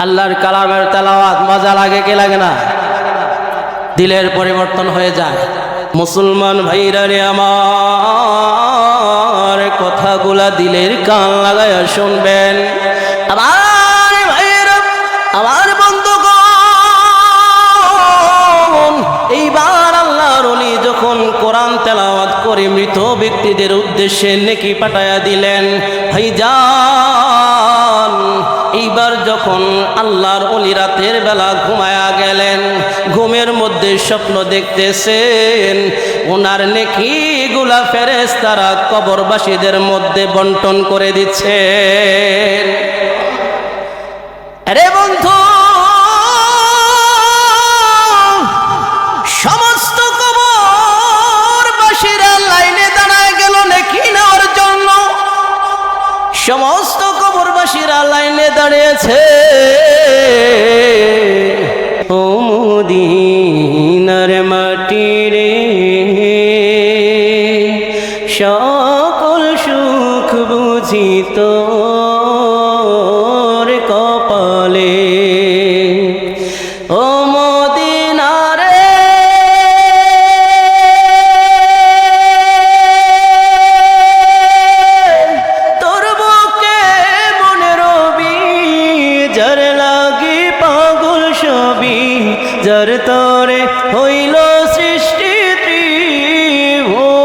আল্লাহর কালামের তেলাওয়াত মজা লাগে কি লাগে না? দিলের পরিবর্তন হয়ে যায়। মুসলমান ভাইরা রে আমার, কথাগুলা দিলের কান লাগায়া শুনবেন। আমার ভাইরা, আমার বন্ধুগণ, এইবার আল্লাহর ওলি যখন কোরআন তেলাওয়াত করে মৃত ব্যক্তিদের উদ্দেশ্যে নেকি পাঠায়া দিলেন, ভাইজান এইবার যখন আল্লাহর ওলি রাতের বেলা ঘুমায়া গেলেন, ঘুমের মধ্যে স্বপ্ন দেখতেছেন ওনার নেকিগুলা ফেরেশতারা কবরবাসীদের মধ্যে বন্টন করে দিচ্ছেন। আরে বন্ধু, সমস্ত কবরবাসীরা লাইনে দাঁড়ায় গেল নেকি নেওয়ার জন্য। সমস্ত কবরবাসীরা লাইনে দাঁড়িয়েছে। ও মদিনার মাটি রে, সকল সুখ বুঝি তোর কপালে। ও যার তরে হইল সৃষ্টি ত্রিভুবন,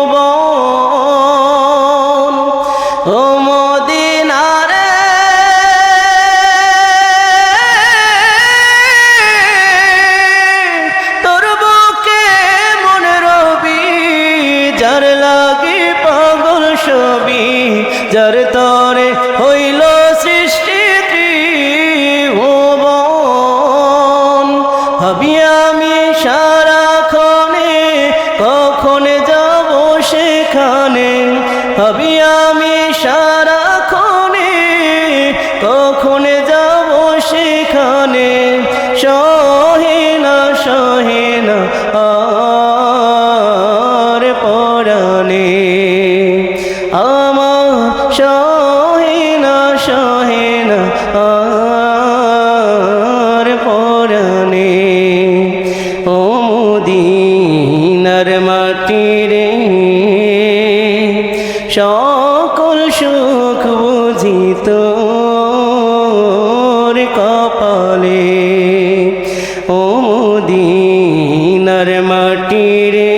ও মদিনারে তোর বুকে মনে রবি, যার লাগি পাগল সবি, যার তরে হইল সৃষ্টি ত্রিভুবন। ভাবি আমি সারাক্ষণে কখন যাব সেখানে, ভাবি আমি সারাক্ষণে কখন যাব সেখানে। সহে না আর পরাণে আমার, সহে না আর পরাণে। ও মদিনার মাটি রে, সকল সুখ বুঝি তোর কপালে। ও মদিনার মাটি রে,